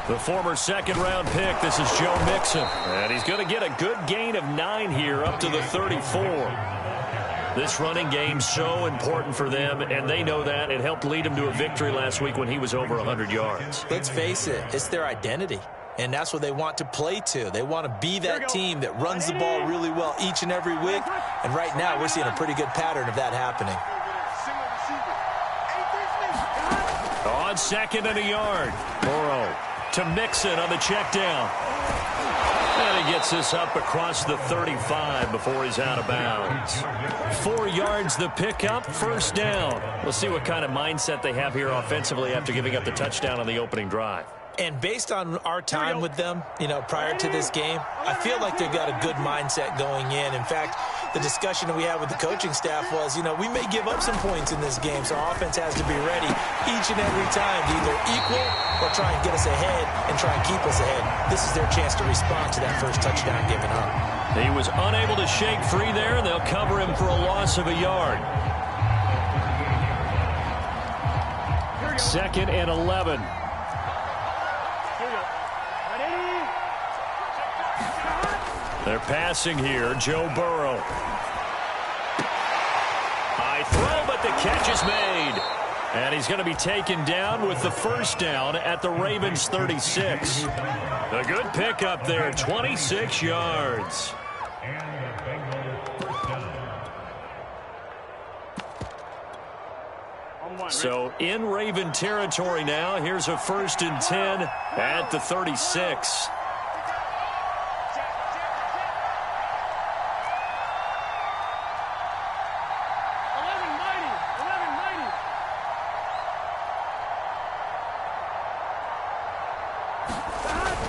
The former second-round pick, this is Joe Mixon. And he's going to get a good gain of 9 here up to the 34. This running game so important for them, and they know that. It helped lead him to a victory last week when he was over 100 yards. Let's face it, it's their identity. And that's what they want to play to. They want to be that team that runs the ball really well each and every week. And right now, we're seeing a pretty good pattern of that happening. On 2nd and a yard. Burrow to Mixon on the check down. And he gets this up across the 35 before he's out of bounds. 4 yards the pickup, first down. We'll see what kind of mindset they have here offensively after giving up the touchdown on the opening drive. And based on our time with them, prior to this game, I feel like they've got a good mindset going in. In fact, the discussion that we had with the coaching staff was, we may give up some points in this game, so our offense has to be ready each and every time to either equal or try and get us ahead and try and keep us ahead. This is their chance to respond to that first touchdown given up. He was unable to shake free there. They'll cover him for a loss of a yard. 2nd and 11. They're passing here. Joe Burrow. High throw, but the catch is made. And he's going to be taken down with the first down at the Ravens' 36. A good pickup there, 26 yards. So in Raven territory now. Here's a 1st and 10 at the 36.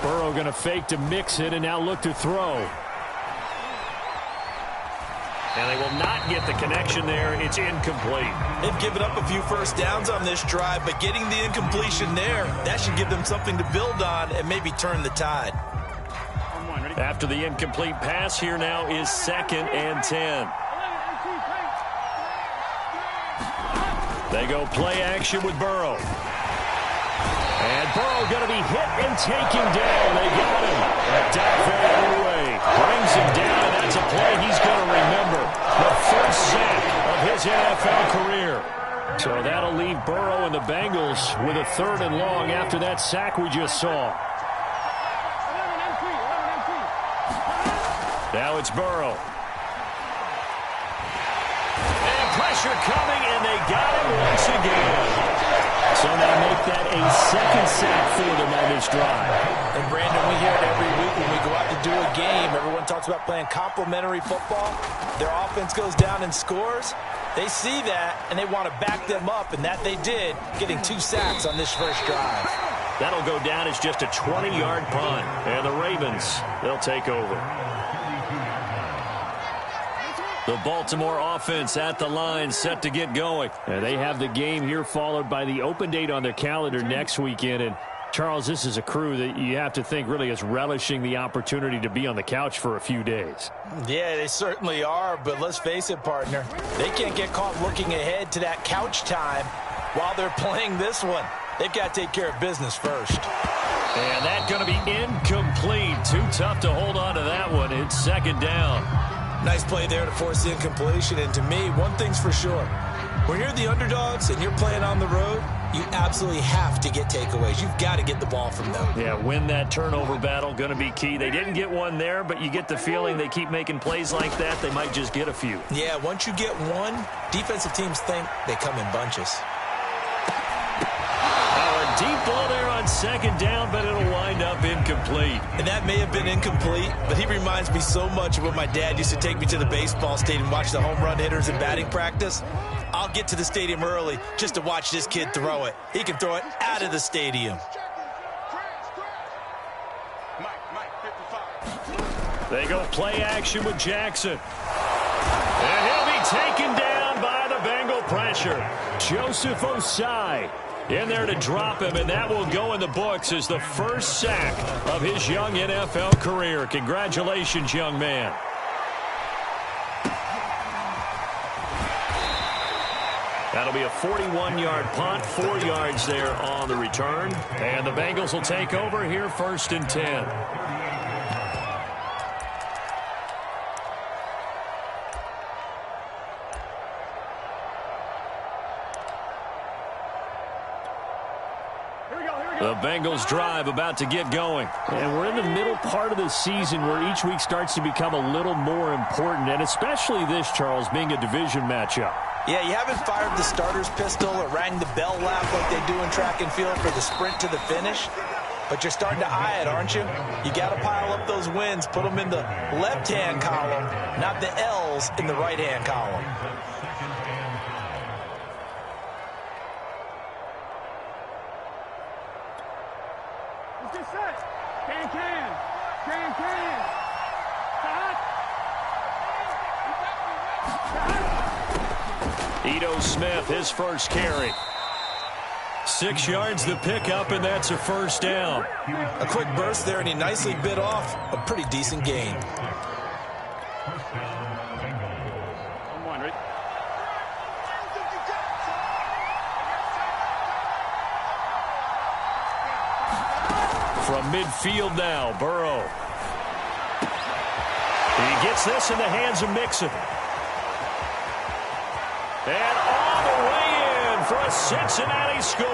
Burrow going to fake to Mixon and now look to throw. And they will not get the connection there. It's incomplete. They've given up a few first downs on this drive, but getting the incompletion there, that should give them something to build on and maybe turn the tide. After the incomplete pass, here now is 2nd and 10. They go play action with Burrow. And Burrow going to be hit and taken down. They got him. Daffo away. Brings him down. That's a play he's going to remember. The first sack of his NFL career. So that'll leave Burrow and the Bengals with a 3rd and long after that sack we just saw. Now it's Burrow. And pressure coming, and they got him once again. So they make that a 2nd sack for them on this drive. And Brandon, we hear it every week when we go out to do a game. Everyone talks about playing complementary football. Their offense goes down and scores. They see that, and they want to back them up, and that they did, getting 2 sacks on this first drive. That'll go down as just a 20-yard punt. And the Ravens, they'll take over. The Baltimore offense at the line, set to get going. And they have the game here followed by the open date on their calendar next weekend. And, Charles, this is a crew that you have to think really is relishing the opportunity to be on the couch for a few days. Yeah, they certainly are. But let's face it, partner, they can't get caught looking ahead to that couch time while they're playing this one. They've got to take care of business first. And that's going to be incomplete. Too tough to hold on to that one. It's 2nd down. Nice play there to force the incompletion. And to me, one thing's for sure. When you're the underdogs and you're playing on the road, you absolutely have to get takeaways. You've got to get the ball from them. Yeah, win that turnover battle, going to be key. They didn't get one there, but you get the feeling they keep making plays like that, they might just get a few. Yeah, once you get one, defensive teams think they come in bunches. A deep ball there on 2nd down, but it'll wind up incomplete. And that may have been incomplete, but he reminds me so much of when my dad used to take me to the baseball stadium and watch the home run hitters in batting practice. I'll get to the stadium early just to watch this kid throw it. He can throw it out of the stadium. They go play action with Jackson. And he'll be taken down by the Bengal pressure. Joseph Osai in there to drop him, and that will go in the books as the first sack of his young NFL career. Congratulations, young man. That'll be a 41-yard punt, 4 yards there on the return. And the Bengals will take over here, 1st and 10. The Bengals drive about to get going. And we're in the middle part of the season where each week starts to become a little more important, and especially this, Charles, being a division matchup. Yeah, you haven't fired the starter's pistol or rang the bell lap like they do in track and field for the sprint to the finish, but you're starting to eye it, aren't you? You got to pile up those wins, put them in the left-hand column, not the L's in the right-hand column. Smith, his first carry. 6 yards the pickup, and that's a first down. A quick burst there, and he nicely bit off a pretty decent gain. From midfield now, Burrow. He gets this in the hands of Mixon. And all the way in for a Cincinnati score.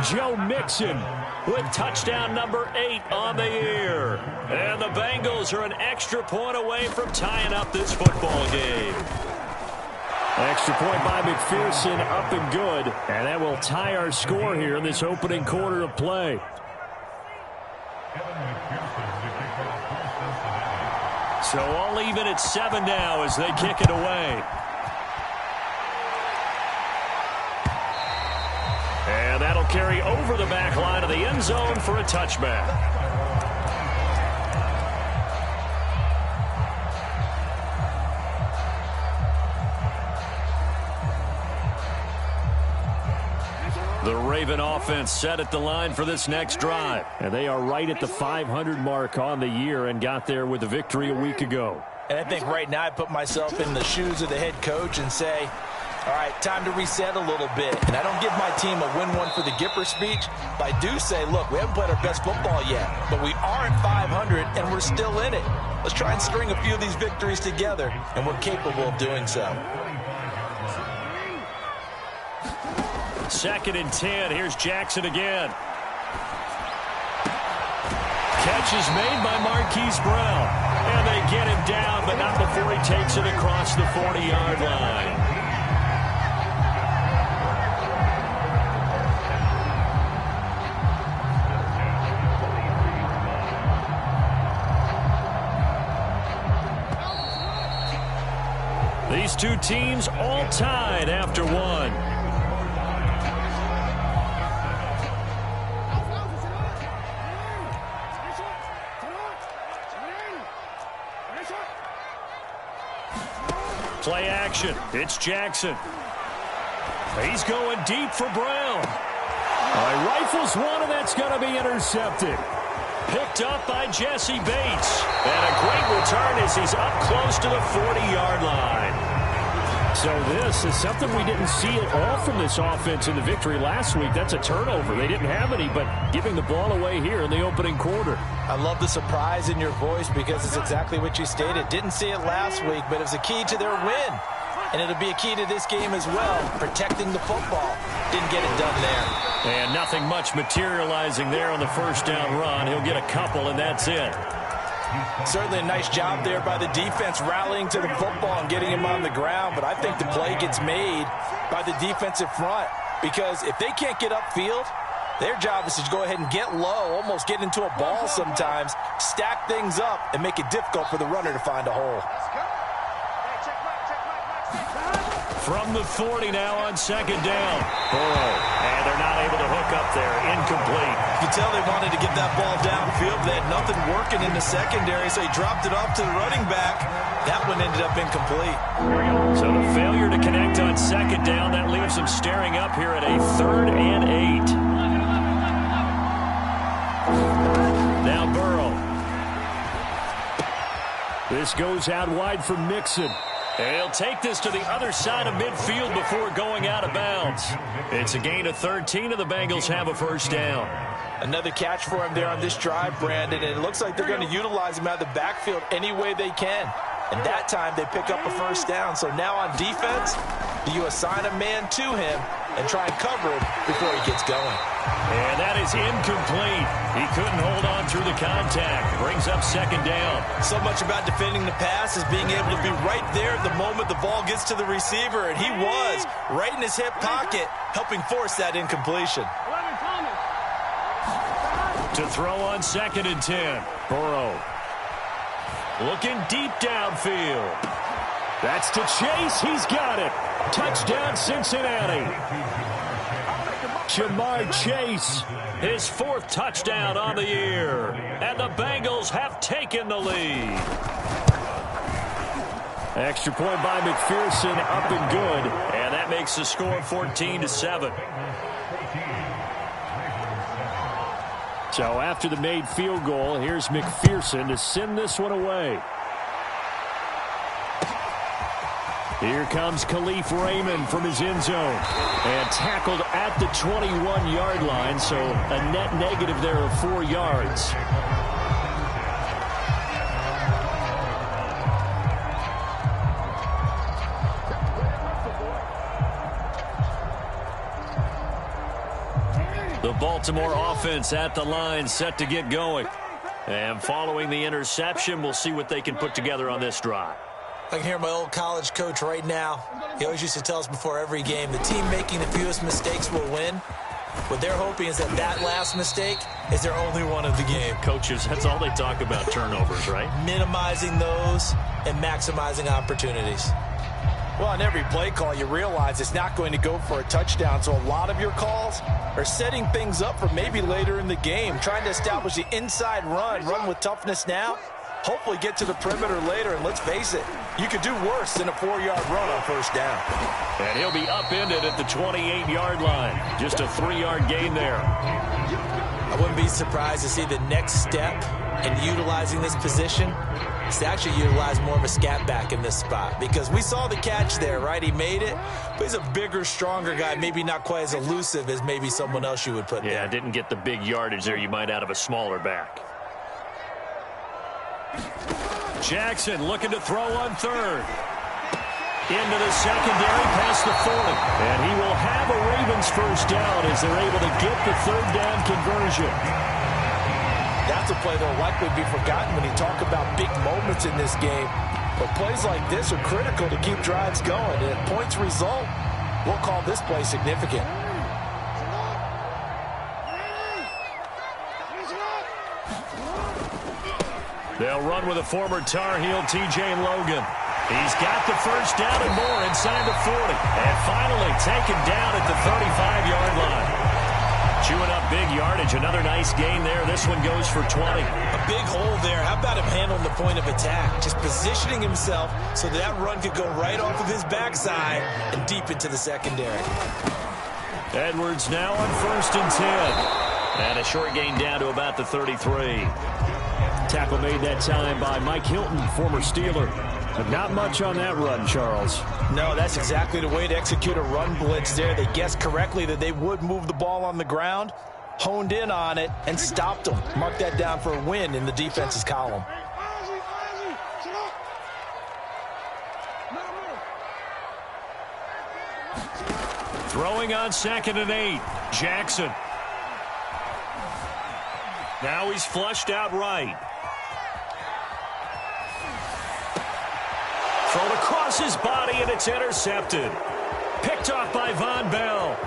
Joe Mixon with touchdown number 8 on the year. And the Bengals are an extra point away from tying up this football game. Extra point by McPherson, up and good. And that will tie our score here in this opening quarter of play. So all even at 7 now as they kick it away. And that'll carry over the back line of the end zone for a touchback. The Raven offense set at the line for this next drive. And they are right at the 500 mark on the year and got there with a victory a week ago. And I think right now I put myself in the shoes of the head coach and say, all right, time to reset a little bit. And I don't give my team a win one for the Gipper speech, but I do say, look, we haven't played our best football yet, but we are at 500 and we're still in it. Let's try and string a few of these victories together, and we're capable of doing so. 2nd and 10. Here's Jackson again. Catch is made by Marquise Brown. And they get him down, but not before he takes it across the 40-yard line. These two teams all tied after one. Play action. It's Jackson. He's going deep for Brown. He rifles one, and that's going to be intercepted. Picked up by Jesse Bates. And a great return as he's up close to the 40-yard line. So this is something we didn't see at all from this offense in the victory last week. That's a turnover. They didn't have any, but giving the ball away here in the opening quarter. I love the surprise in your voice because it's exactly what you stated. Didn't see it last week, but it was a key to their win. And it'll be a key to this game as well, protecting the football. Didn't get it done there. And nothing much materializing there on the first down run. He'll get a couple, and that's it. Certainly a nice job there by the defense rallying to the football and getting him on the ground, but I think the play gets made by the defensive front because if they can't get upfield, their job is to go ahead and get low, almost get into a ball sometimes, stack things up, and make it difficult for the runner to find a hole. From the 40 now on 2nd down. Burrow. And they're not able to hook up there. Incomplete. You can tell they wanted to get that ball downfield. They had nothing working in the secondary, so he dropped it off to the running back. That one ended up incomplete. So the failure to connect on 2nd down, that leaves them staring up here at a 3rd and 8. Now Burrow. This goes out wide for Mixon. And he'll take this to the other side of midfield before going out of bounds. It's a gain of 13, and the Bengals have a first down. Another catch for him there on this drive, Brandon, and it looks like they're going to utilize him out of the backfield any way they can. And that time they pick up a first down. So now on defense, you assign a man to him and try and cover him before he gets going. And that is incomplete. He couldn't hold on through the contact. Brings up second down. So much about defending the pass is being able to be right there at the moment the ball gets to the receiver. And he was right in his hip pocket, helping force that incompletion. To throw on 2nd and 10. Burrow. Looking deep downfield. That's to Chase. He's got it. Touchdown, Cincinnati. Jamar Chase, his 4th touchdown on the year. And the Bengals have taken the lead. Extra point by McPherson, up and good. And that makes the score 14-7. So after the made field goal, here's McPherson to send this one away. Here comes Khalif Raymond from his end zone. And tackled at the 21-yard line, so a net negative there of 4 yards. The Baltimore offense at the line, set to get going. And following the interception, we'll see what they can put together on this drive. I can hear my old college coach right now. He always used to tell us before every game, the team making the fewest mistakes will win. What they're hoping is that last mistake is their only one of the game. Coaches, that's all they talk about, turnovers, right? Minimizing those and maximizing opportunities. Well, on every play call, you realize it's not going to go for a touchdown, so a lot of your calls are setting things up for maybe later in the game, trying to establish the inside run with toughness now, hopefully get to the perimeter later, and let's face it, you could do worse than a 4-yard run on first down. And he'll be upended at the 28-yard line. Just a 3-yard gain there. I wouldn't be surprised to see the next step in utilizing this position is to actually utilize more of a scat back in this spot, because we saw the catch there, right? He made it, but he's a bigger, stronger guy, maybe not quite as elusive as maybe someone else you would put there. Yeah, didn't get the big yardage there you might out of a smaller back. Jackson looking to throw on 3rd. Into the secondary, past the 40. And he will have a Ravens first down as they're able to get the 3rd down conversion. That's a play that will likely be forgotten when you talk about big moments in this game. But plays like this are critical to keep drives going. And if points result, we'll call this play significant. They'll run with a former Tar Heel, T.J. Logan. He's got the first down and more inside the 40. And finally taken down at the 35-yard line. Chewing up big yardage. Another nice gain there. This one goes for 20. A big hole there. How about him handling the point of attack? Just positioning himself so that run could go right off of his backside and deep into the secondary. Edwards now on 1st and 10. And a short gain down to about the 33. Tackle made that time by Mike Hilton, former Steeler. But not much on that run, Charles. No, that's exactly the way to execute a run blitz there. They guessed correctly that they would move the ball on the ground, honed in on it, and stopped them. Mark that down for a win in the defense's column. Throwing on 2nd and 8. Jackson. Now he's flushed out right. Thrown across his body, and it's intercepted. Picked off by Von Bell.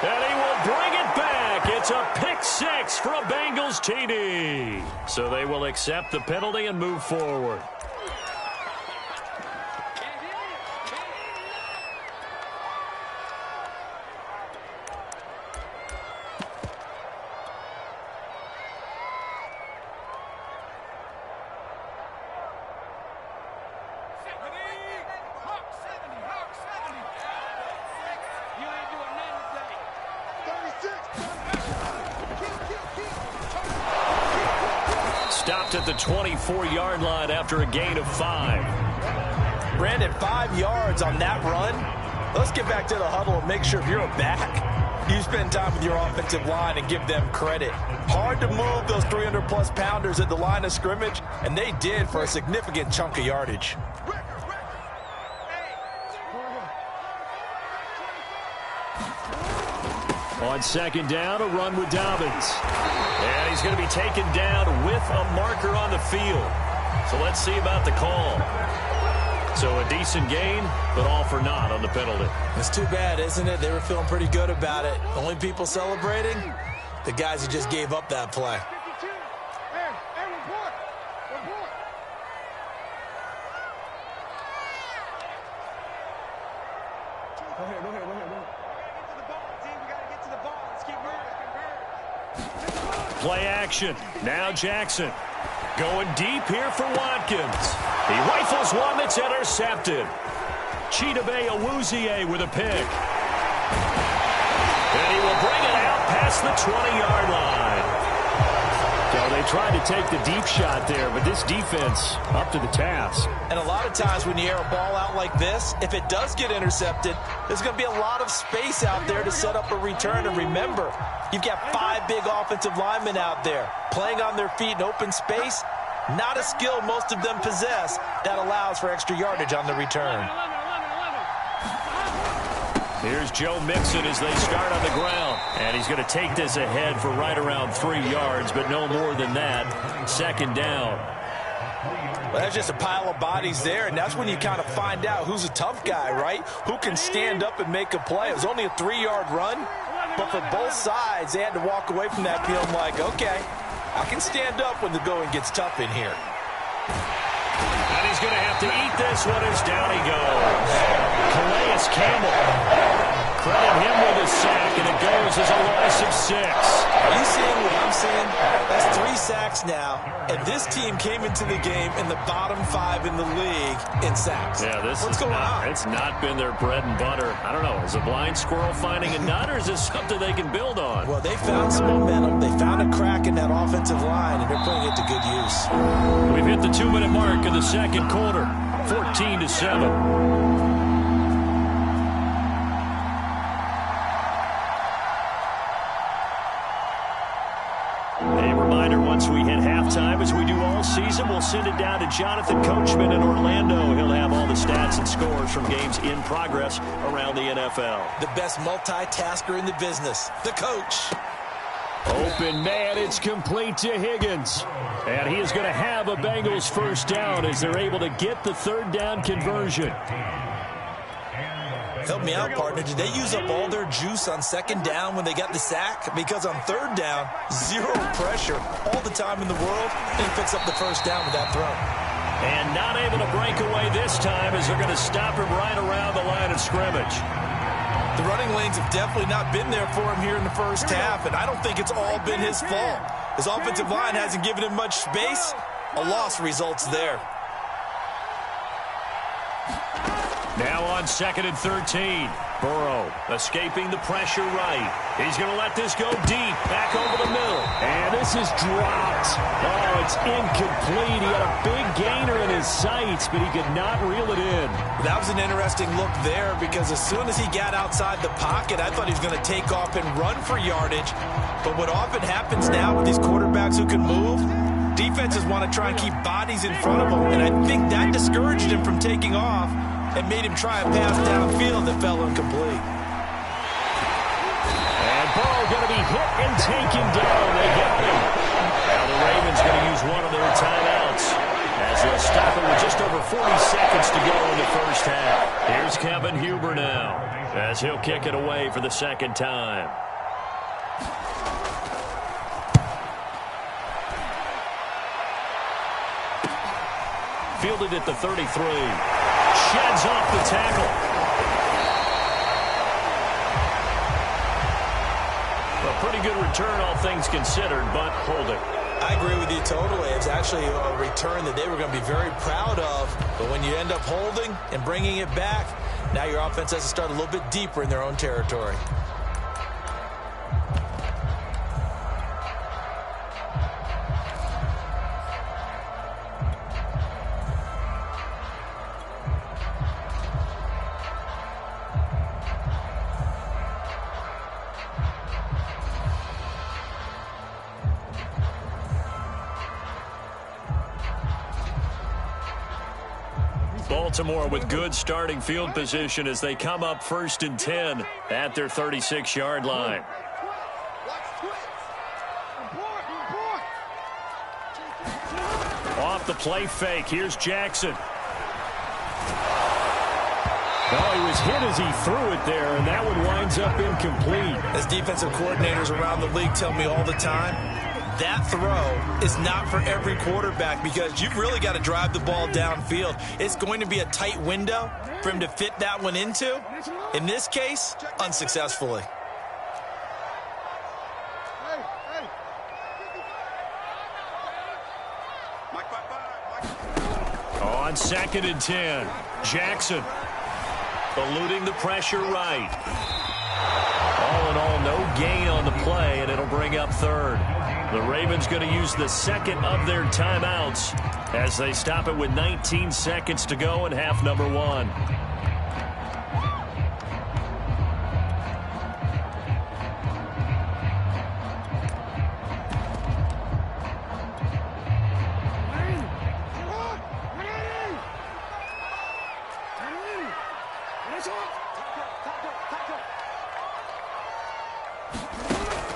And he will bring it back. It's a pick 6 for a Bengals TD. So they will accept the penalty and move forward. stopped at the 24-yard line after a gain of 5. Brandon, 5 yards on that run. Let's get back to the huddle and make sure if you're a back, you spend time with your offensive line and give them credit. Hard to move those 300-plus pounders at the line of scrimmage, and they did for a significant chunk of yardage. On second down, a run with Dobbins. And he's going to be taken down with a marker on the field. So let's see about the call. So a decent gain, but all for naught on the penalty. It's too bad, isn't it? They were feeling pretty good about it. Only people celebrating, the guys who just gave up that play. Play action. Now Jackson. Going deep here for Watkins. He rifles one that's intercepted. Chidobe Awuzie with a pick. And he will bring it out past the 20-yard line. So they tried to take the deep shot there, but this defense up to the task. And a lot of times when you air a ball out like this, if it does get intercepted, there's going to be a lot of space out there to set up a return. And remember, you've got 5 big offensive linemen out there playing on their feet in open space. Not a skill most of them possess that allows for extra yardage on the return. Here's Joe Mixon as they start on the ground. And he's going to take this ahead for right around 3 yards, but no more than that. Second down. Well, that's just a pile of bodies there, and that's when you kind of find out who's a tough guy, right? Who can stand up and make a play. It was only a 3-yard run, but for both sides, they had to walk away from that feeling like, okay, I can stand up when the going gets tough in here. And he's going to have to eat this one as down he goes. Calais Campbell. Credit him with a sack, and it goes as a loss of 6. Are you seeing what I'm seeing? That's 3 sacks now, and this team came into the game in the bottom 5 in the league in sacks. Yeah, What's going on? It's not been their bread and butter. I don't know. Is a blind squirrel finding a nut, or is this something they can build on? Well, they found some momentum. They found a crack in that offensive line, and they're putting it to good use. We've hit the 2-minute mark of the second quarter, 14-7. Once we hit halftime, as we do all season, we'll send it down to Jonathan Coachman in Orlando. He'll have all the stats and scores from games in progress around the NFL. The best multitasker in the business, the coach. Open man, it's complete to Higgins. And he is going to have a Bengals first down as they're able to get the third down conversion. Help me out, partner. Did they use up all their juice on second down when they got the sack? Because on third down, 0 pressure all the time in the world, and he picks up the first down with that throw. And not able to break away this time as they're going to stop him right around the line of scrimmage. The running lanes have definitely not been there for him here in the first half, and I don't think it's all been his fault. His offensive line hasn't given him much space. A loss results there. Now on 2nd and 13. Burrow escaping the pressure right. He's going to let this go deep, back over the middle. And this is dropped. Oh, it's incomplete. He had a big gainer in his sights, but he could not reel it in. That was an interesting look there because as soon as he got outside the pocket, I thought he was going to take off and run for yardage. But what often happens now with these quarterbacks who can move, defenses want to try and keep bodies in front of them. And I think that discouraged him from taking off and made him try a pass downfield that fell incomplete. And Burrow going to be hit and taken down. They got him. Now the Ravens going to use one of their timeouts as they'll stop it with just over 40 seconds to go in the first half. Here's Kevin Huber now as he'll kick it away for the second time. Fielded at the 33. Sheds off the tackle. A pretty good return, all things considered, but holding. I agree with you totally. It's actually a return that they were going to be very proud of. But when you end up holding and bringing it back, now your offense has to start a little bit deeper in their own territory. Baltimore with good starting field position as they come up 1st and 10 at their 36-yard line. Off the play fake, here's Jackson. Oh, he was hit as he threw it there, and that one winds up incomplete. As defensive coordinators around the league tell me all the time, that throw is not for every quarterback because you've really got to drive the ball downfield. It's going to be a tight window for him to fit that one into. In this case, unsuccessfully. On 2nd and 10, Jackson eluding the pressure right. All in all, no gain on the play, and it'll bring up 3rd. The Ravens going to use the 2nd of their timeouts as they stop it with 19 seconds to go in half number 1.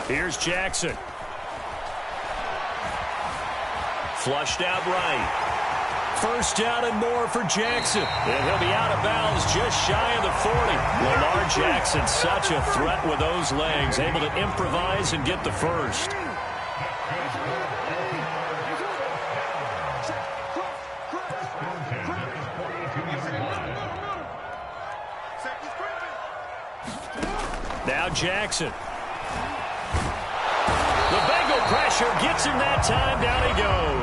Here's Jackson. Flushed out right. 1st down and more for Jackson. And he'll be out of bounds just shy of the 40. Lamar Jackson, such a threat with those legs, able to improvise and get the 1st. Now Jackson. The Bengal pressure gets him that time. Down he goes.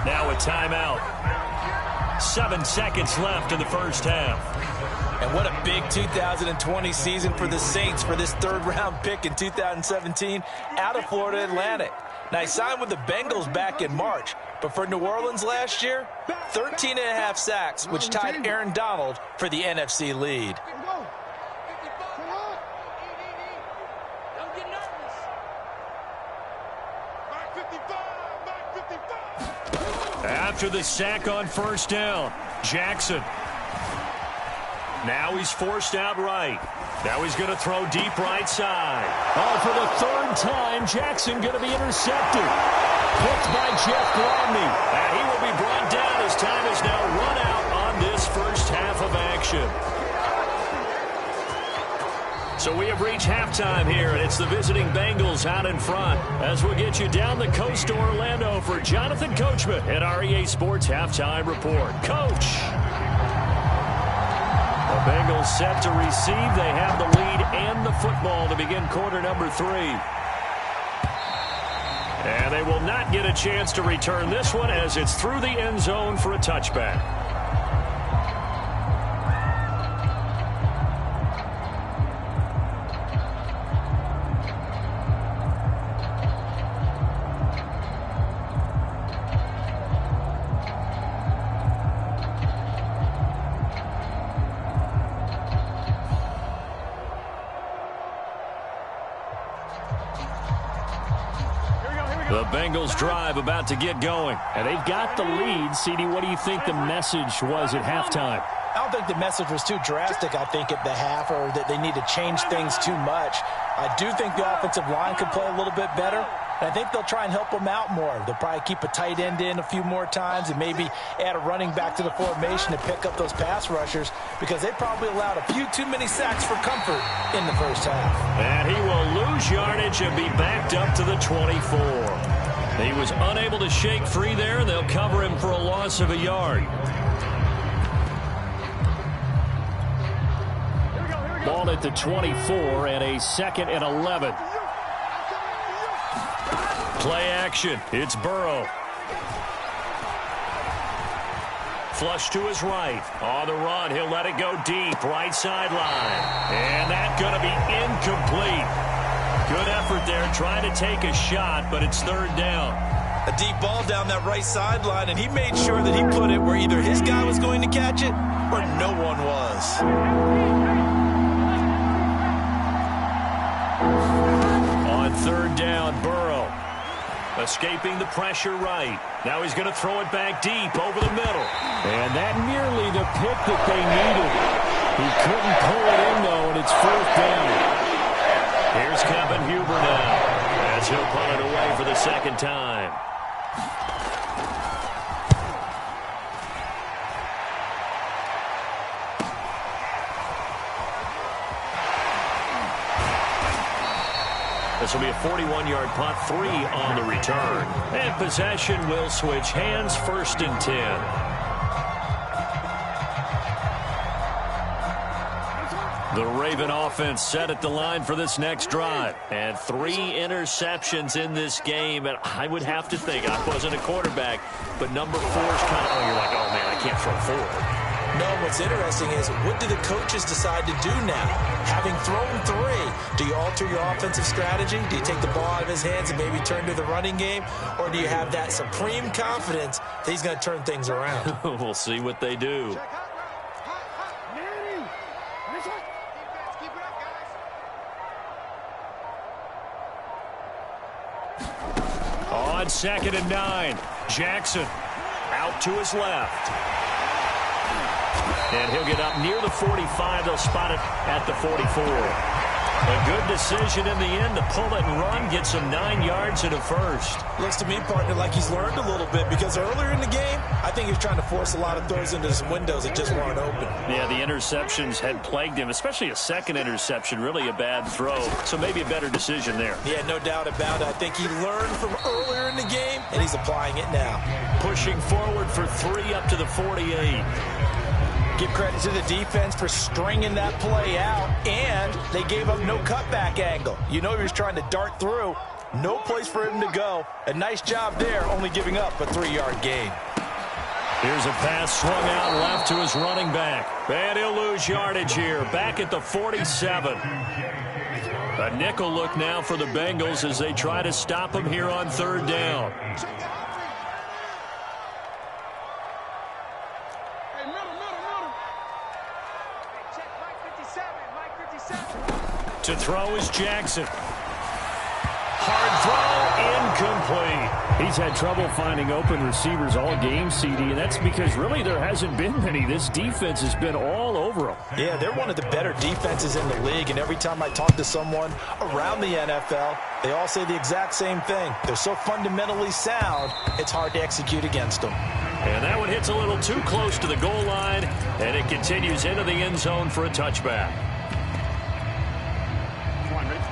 Now a timeout. 7 seconds left in the 1st half. And what a big 2020 season for the Saints for this 3rd-round pick in 2017 out of Florida Atlantic. Now, he signed with the Bengals back in March, but for New Orleans last year, 13.5 sacks, which tied Aaron Donald for the NFC lead. After the sack on 1st down, Jackson. Now he's forced out right. Now he's going to throw deep right side. Oh, for the 3rd time, Jackson going to be intercepted. Picked by Jeff Gladney. And he will be brought down as time is now run out on this 1st half of action. So we have reached halftime here, and it's the visiting Bengals out in front as we'll get you down the coast to Orlando for Jonathan Coachman at our EA Sports Halftime Report. Coach! The Bengals set to receive. They have the lead and the football to begin quarter number 3. And they will not get a chance to return this one as it's through the end zone for a touchback. The Bengals drive about to get going. And they've got the lead. CD, what do you think the message was at halftime? I don't think the message was too drastic, I think, at the half, or that they need to change things too much. I do think the offensive line could play a little bit better. And I think they'll try and help them out more. They'll probably keep a tight end in a few more times and maybe add a running back to the formation to pick up those pass rushers because they probably allowed a few too many sacks for comfort in the 1st half. And he will lose yardage and be backed up to the 24. He was unable to shake free there. They'll cover him for a loss of a yard. Ball at the 24 and a 2nd and 11. Play action. It's Burrow. Flush to his right. On the run, he'll let it go deep. Right sideline. And that's going to be incomplete. Good effort there trying to take a shot, but it's 3rd down. A deep ball down that right sideline, and he made sure that he put it where either his guy was going to catch it or no one was. On 3rd down, Burrow. Escaping the pressure right. Now he's going to throw it back deep over the middle. And that nearly the pick that they needed. He couldn't pull it in, though, and it's 4th down. Here's Kevin Huber now, as he'll punt it away for the 2nd time. This will be a 41-yard punt, 3 on the return. And possession will switch hands, 1st and 10. The Raven offense set at the line for this next drive. And 3 interceptions in this game. And I would have to think, I wasn't a quarterback, but number 4 is kind of, you're like, oh, man, I can't throw 4. No, what's interesting is, what do the coaches decide to do now? Having thrown 3, do you alter your offensive strategy? Do you take the ball out of his hands and maybe turn to the running game? Or do you have that supreme confidence that he's going to turn things around? We'll see what they do. On 2nd and 9, Jackson out to his left. And he'll get up near the 45. They'll spot it at the 44. A good decision in the end to pull it and run, get some 9 yards and a 1st. Looks to me, partner, like he's learned a little bit, because earlier in the game, I think he was trying to force a lot of throws into some windows that just weren't open. Yeah, the interceptions had plagued him, especially a 2nd interception, really a bad throw. So maybe a better decision there. Yeah, no doubt about it. I think he learned from earlier in the game, and he's applying it now. Pushing forward for 3 up to the 48. Give credit to the defense for stringing that play out, and they gave up no cutback angle. You know he was trying to dart through. No place for him to go. A nice job there, only giving up a 3-yard gain. Here's a pass swung out left to his running back. And he'll lose yardage here, back at the 47. A nickel look now for the Bengals as they try to stop him here on 3rd down. To throw is Jackson. Hard throw, incomplete. He's had trouble finding open receivers all game, CD, and that's because really there hasn't been many. This defense has been all over them. Yeah, they're one of the better defenses in the league, and every time I talk to someone around the NFL, they all say the exact same thing. They're so fundamentally sound, it's hard to execute against them. And that one hits a little too close to the goal line, and it continues into the end zone for a touchback.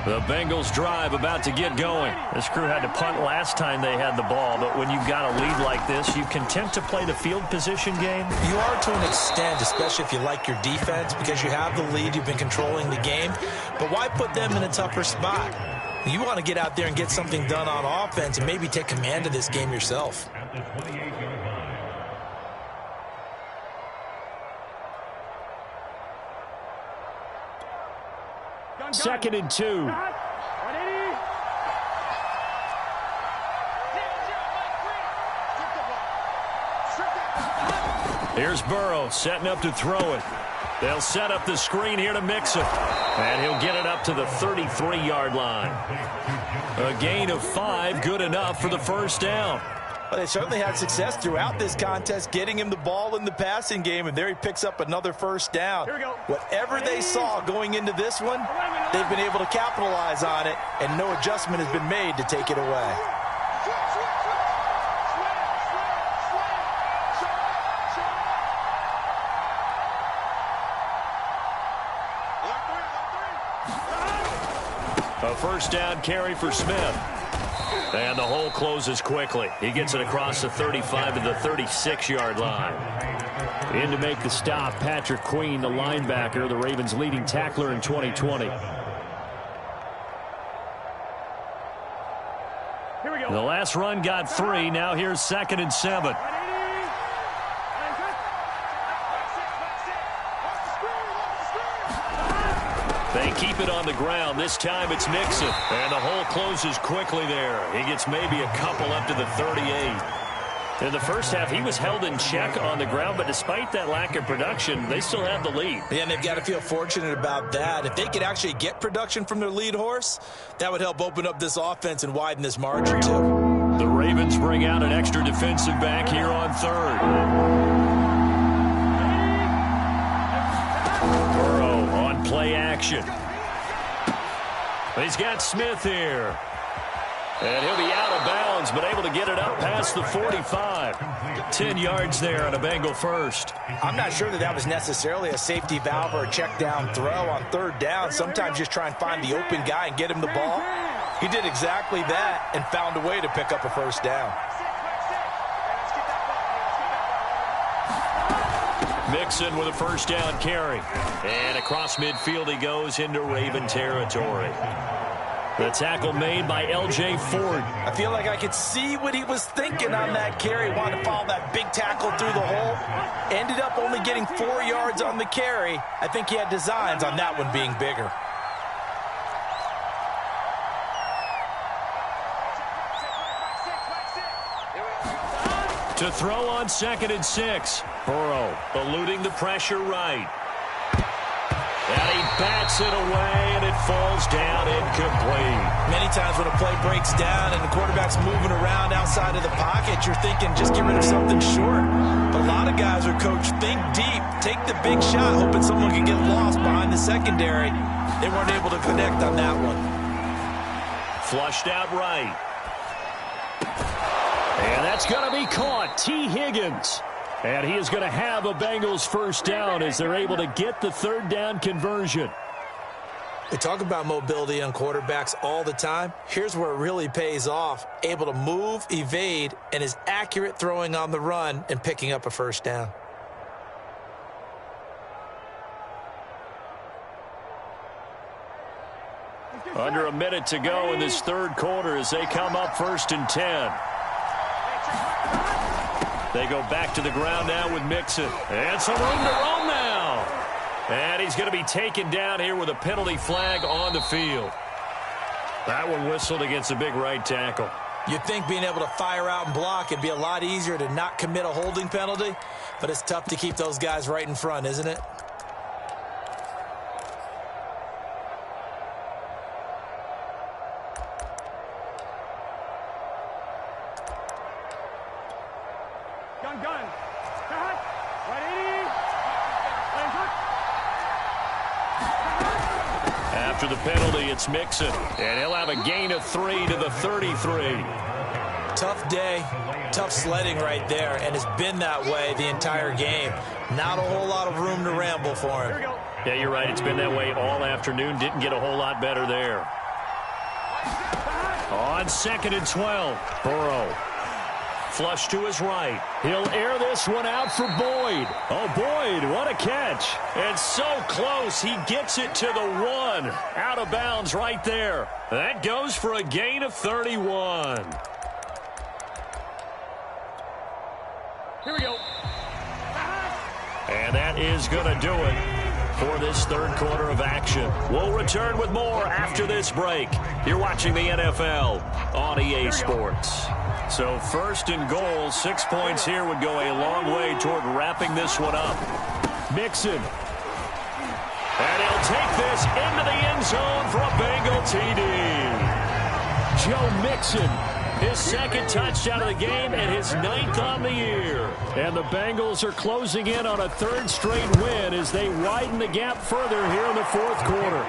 The Bengals drive about to get going. This crew had to punt last time they had the ball, but when you've got a lead like this, you content to play the field position game? You are to an extent, especially if you like your defense, because you have the lead, you've been controlling the game. But why put them in a tougher spot? You want to get out there and get something done on offense and maybe take command of this game yourself. Second and 2. Here's Burrow setting up to throw it. They'll set up the screen here to mix it. And he'll get it up to the 33-yard line. A gain of 5, good enough for the 1st down. Well, they certainly had success throughout this contest, getting him the ball in the passing game, and there he picks up another 1st down. Whatever they saw going into this one, they've been able to capitalize on it, and no adjustment has been made to take it away. A 1st down carry for Smith. And the hole closes quickly. He gets it across the 35 to the 36-yard line. In to make the stop, Patrick Queen, the linebacker, the Ravens' leading tackler in 2020. The last run got 3. Now here's 2nd and 7. They keep it on the ground. This time it's Mixon. And the hole closes quickly there. He gets maybe a couple up to the 38. In the first half, he was held in check on the ground, but despite that lack of production, they still have the lead. Yeah, and they've got to feel fortunate about that. If they could actually get production from their lead horse, that would help open up this offense and widen this margin too. The Ravens bring out an extra defensive back here on third. Burrow on play action. He's got Smith here. And he'll be out of bounds, but able to get it up past the 45. 10 yards there on a Bengal first. I'm not sure that was necessarily a safety valve or a check down throw on third down. Sometimes just try and find the open guy and get him the ball. He did exactly that and found a way to pick up a first down. Mixon with a first down carry. And across midfield he goes into Raven territory. The tackle made by L.J. Ford. I feel like I could see what he was thinking on that carry. Wanted to follow that big tackle through the hole. Ended up only getting 4 yards on the carry. I think he had designs on that one being bigger. To throw on 2nd and 6. Burrow eluding the pressure right. And he bats it away, and it falls down incomplete. Many times when a play breaks down and the quarterback's moving around outside of the pocket, you're thinking just get rid of something short. But a lot of guys are coached, think deep, take the big shot, hoping someone can get lost behind the secondary. They weren't able to connect on that one. Flushed out right. And that's going to be caught. T. Higgins. And he is going to have a Bengals first down as they're able to get the third down conversion. They talk about mobility on quarterbacks all the time. Here's where it really pays off. Able to move, evade, and is accurate throwing on the run and picking up a first down. Under a minute to go in this third quarter as they come up 1st and 10. They go back to the ground now with Mixon. And some room to roam now. And he's going to be taken down here with a penalty flag on the field. That one whistled against a big right tackle. You'd think being able to fire out and block it'd be a lot easier to not commit a holding penalty, but it's tough to keep those guys right in front, isn't it? After the penalty, it's Mixon, and he'll have a gain of 3 to the 33. Tough day, tough sledding right there, and it's been that way the entire game. Not a whole lot of room to ramble for him. Yeah, you're right. It's been that way all afternoon. Didn't get a whole lot better there. On 2nd and 12, Burrow. Flush to his right. He'll air this one out for Boyd. Oh, Boyd, what a catch. And so close, he gets it to the 1. Out of bounds right there. That goes for a gain of 31. Here we go. And that is going to do it for this third quarter of action. We'll return with more after this break. You're watching the NFL on EA Sports. So 1st and goal, 6 points here would go a long way toward wrapping this one up. Mixon. And he'll take this into the end zone for a Bengal TD. Joe Mixon, his 2nd touchdown of the game and his 9th on the year. And the Bengals are closing in on a 3rd straight win as they widen the gap further here in the 4th quarter.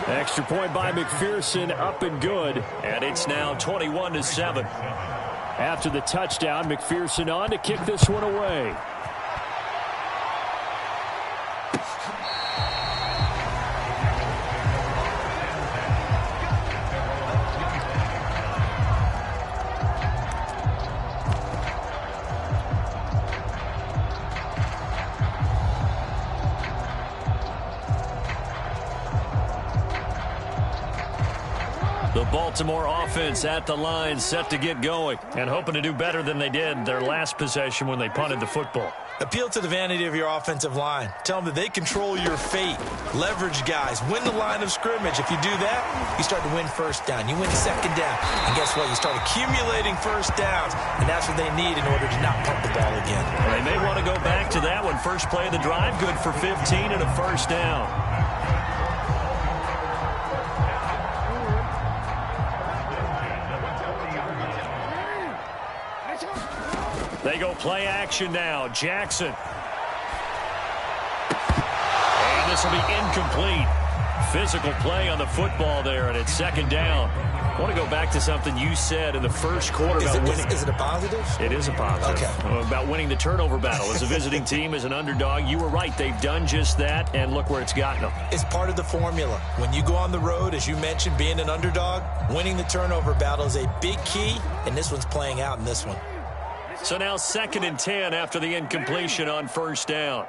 Extra point by McPherson, up and good. And it's now 21-7. After the touchdown, McPherson on to kick this one away. The Baltimore offense at the line, set to get going, and hoping to do better than they did their last possession when they punted the football. Appeal to the vanity of your offensive line. Tell them that they control your fate. Leverage guys. Win the line of scrimmage. If you do that, you start to win first down. You win second down. And guess what? You start accumulating first downs, and that's what they need in order to not pump the ball again. Well, they may want to go back to that one. First play of the drive, good for 15 and a first down. They go play action now. Jackson. And this will be incomplete. Physical play on the football there, and it's second down. I want to go back to something you said in the first quarter about winning. Is it a positive? It is a positive. Okay. About winning the turnover battle. As a visiting team, as an underdog, you were right. They've done just that, and look where it's gotten them. It's part of the formula. When you go on the road, as you mentioned, being an underdog, winning the turnover battle is a big key, and this one's playing out in this one. So now 2nd and 10 after the incompletion on first down.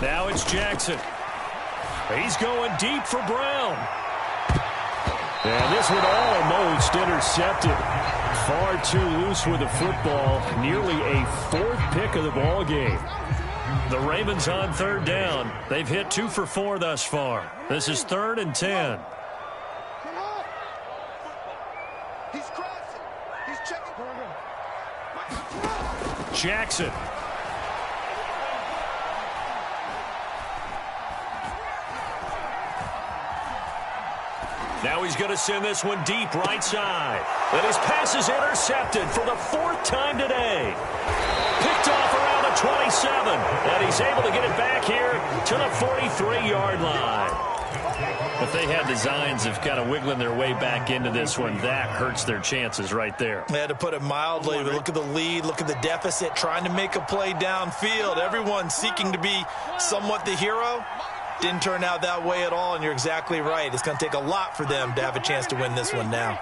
Now it's Jackson. He's going deep for Brown. And this one almost intercepted. Far too loose with the football. Nearly a 4th pick of the ball game. The Ravens on 3rd down. They've hit 2 for 4 thus far. This is 3rd and 10. He's crossing. He's checking. Jackson. Now he's going to send this one deep right side. And his pass is intercepted for the 4th time today. Picked off around the 27. And he's able to get it back here to the 43-yard line. If they had designs of kind of wiggling their way back into this one, that hurts their chances right there. They had to put it mildly. Look at the lead. Look at the deficit. Trying to make a play downfield. Everyone seeking to be somewhat the hero. Didn't turn out that way at all, and you're exactly right. It's going to take a lot for them to have a chance to win this one now.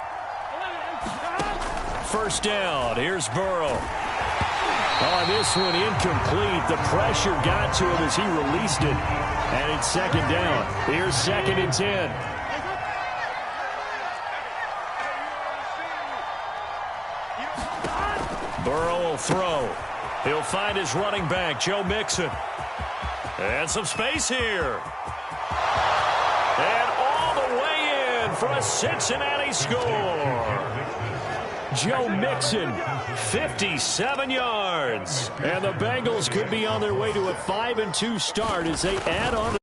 First down. Here's Burrow. On this one, incomplete. The pressure got to him as he released it. And it's 2nd down. Here's 2nd and 10. Burrow will throw. He'll find his running back, Joe Mixon. And some space here. And all the way in for a Cincinnati score. Joe Mixon, 57 yards. And the Bengals could be on their way to a 5-2 start as they add on.